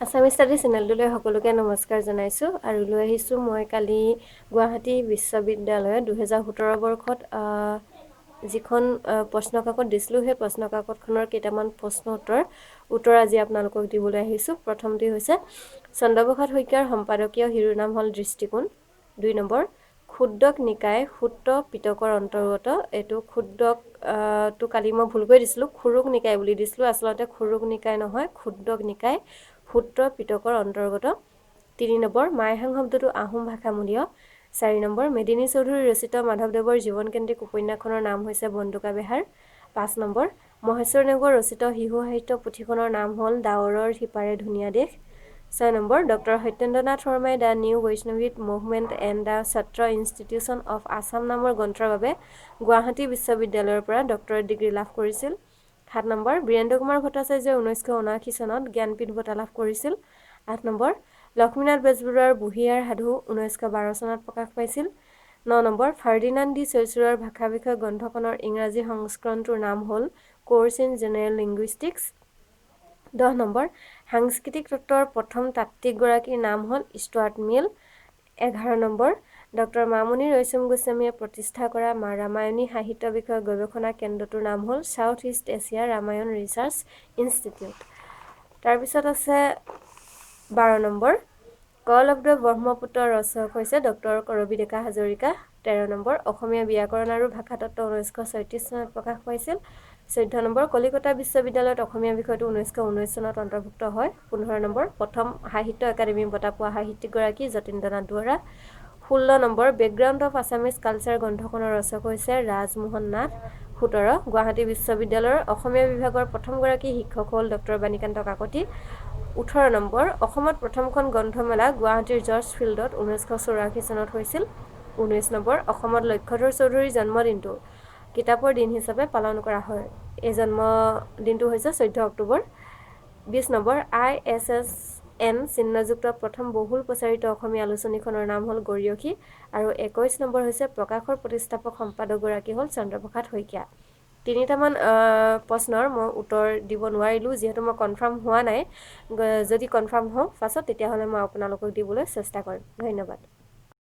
Assamese study চেনেলটোলৈ সকলোকে নমস্কাৰ জনাইছোঁ আৰু লৈ আহিছোঁ মই কালি গুৱাহাটী বিশ্ববিদ্যালয়ত 2017 বৰ্ষত যিখন প্ৰশ্নকাকত দিছিলোঁ সেই প্ৰশ্নকাকতখনৰ কেইটামান প্ৰশ্ন উত্তৰ আজি আপোনালোকক দিবলৈ আহিছোঁ। প্ৰথমটি হৈছে চন্দ্ৰপ্ৰসাদ শইকীয়াৰ সম্পাদকীয় শিৰোনাম হ'ল দৃষ্টিকোণ। 2 নম্বৰ ক্ষুদ্ৰক নিকায় সূত্ৰ পিটকৰ অন্তৰ্গত। এইটো ক্ষুদ্ৰক তো কালি মই ভুলকৈ দিছিলোঁ, খুৰুক নিকায় বুলি দিছিলোঁ, আচলতে খুৰুক নিকায় নহয়, ক্ষুদ্ৰক নিকায় সূত্ৰ পিটকৰ অন্তৰ্গত। 3 নম্বৰ মাইহাং শব্দটো আহোম ভাষামূলীয়। 4 নম্বৰ মেদিনী চৌধুৰী ৰচিত মাধৱদেৱৰ জীৱনকেন্দ্ৰিক উপন্যাসখনৰ নাম হৈছে বন্দুকা বেহাৰ। 5 নম্বৰ মহেশ্বৰ নেওগৰ ৰচিত শিশু সাহিত্য পুথিখনৰ নাম হ'ল ডাৱৰৰ সিপাৰে ধুনীয়া দেশ। 6 নম্বৰ ডক্টৰ সত্যেন্দ্ৰনাথ শৰ্মাই the new Vaishnavic movement and the Satra institution of Assam নামৰ গ্ৰন্থৰ বাবে গুৱাহাটী বিশ্ববিদ্যালয়ৰ পৰা ডক্টৰেট ডিগ্ৰী লাভ কৰিছিল। 7 নম্বৰ বীৰেন্দ্ৰ কুমাৰ ভট্টাচাৰ্যই 1979 চনত জ্ঞানপীঠ বঁটা লাভ কৰিছিল। 8 নম্বৰ লক্ষ্মীনাথ বেজবৰুৱাৰ বুঢ়ী আইৰ সাধু 1912 চনত প্ৰকাশ পাইছিল। 9 নম্বৰ ফাৰ্ডিনাণ্ড ডি চৈচুৰৰ ভাষা বিষয়ক গ্ৰন্থখনৰ ইংৰাজী সংস্কৰণটোৰ নাম হ'ল কোৰ্চ ইন জেনেৰেল লিংগুইষ্টিক্স। 10 নম্বৰ সাংস্কৃতিক তত্ত্বৰ প্ৰথম তাত্ত্বিকগৰাকীৰ নাম হ'ল ষ্টুৱাৰ্ট মিল। 11 নম্বৰ ডক্টৰ মামণি ৰয়ছম গোস্বামীয়ে প্ৰতিষ্ঠা কৰা ৰামায়ণী সাহিত্য বিষয়ক গৱেষণা কেন্দ্ৰটোৰ নাম হ'ল south east Asia Ramayana research institute. তাৰপিছত আছে 12 number call of the Brahmaputra ৰচক হৈছে ডক্টৰ কৰবী ডেকা হাজৰিকা। 13 নম্বৰ অসমীয়া ব্যাকৰণ আৰু ভাষাতত্ত্ব 1936 চনত প্ৰকাশ পাইছিল। 14 নম্বৰ কলিকতা বিশ্ববিদ্যালয়ত অসমীয়া বিষয়টো 1919 চনত অন্তৰ্ভুক্ত হয়। 15 নম্বৰ প্ৰথম সাহিত্য একাডেমী বঁটা পোৱা সাহিত্যিকগৰাকী Jatindranath Duara. 16 number background of Assamese culture গ্ৰন্থখনৰ ৰচক হৈছে ৰাজমোহন নাথ। 17 গুৱাহাটী বিশ্ববিদ্যালয়ৰ অসমীয়া বিভাগৰ প্ৰথমগৰাকী শিক্ষক হ'ল ডক্টৰ বাণীকান্ত কাকতি। 18 নম্বৰ অসমত প্ৰথমখন গ্ৰন্থমেলা গুৱাহাটীৰ জৰ্জ ফিল্ডত 1984 চনত হৈছিল। 19 নম্বৰ অসমত লক্ষ্যধৰ চৌধুৰীৰ জন্মদিনটো কিতাপৰ দিন হিচাপে পালন কৰা হয়। এই জন্মদিনটো হৈছে 14 অক্টোবৰ। 20 নম্বৰ ISSN চিহ্নযুক্ত প্ৰথম বহুল প্ৰচাৰিত অসমীয়া আলোচনীখনৰ নাম হ'ল গৰিয়সী। আৰু 21 নম্বৰ হৈছে প্ৰকাশৰ প্ৰতিষ্ঠাপক সম্পাদকগৰাকী হ'ল চন্দ্ৰপ্ৰসাদ শইকীয়া। 3টামান প্ৰশ্নৰ মই উত্তৰ দিব নোৱাৰিলোঁ যিহেতু মই কনফাৰ্ম হোৱা নাই। যদি কনফাৰ্ম হওঁ পাছত তেতিয়াহ'লে মই আপোনালোকক দিবলৈ চেষ্টা কৰিম। ধন্যবাদ।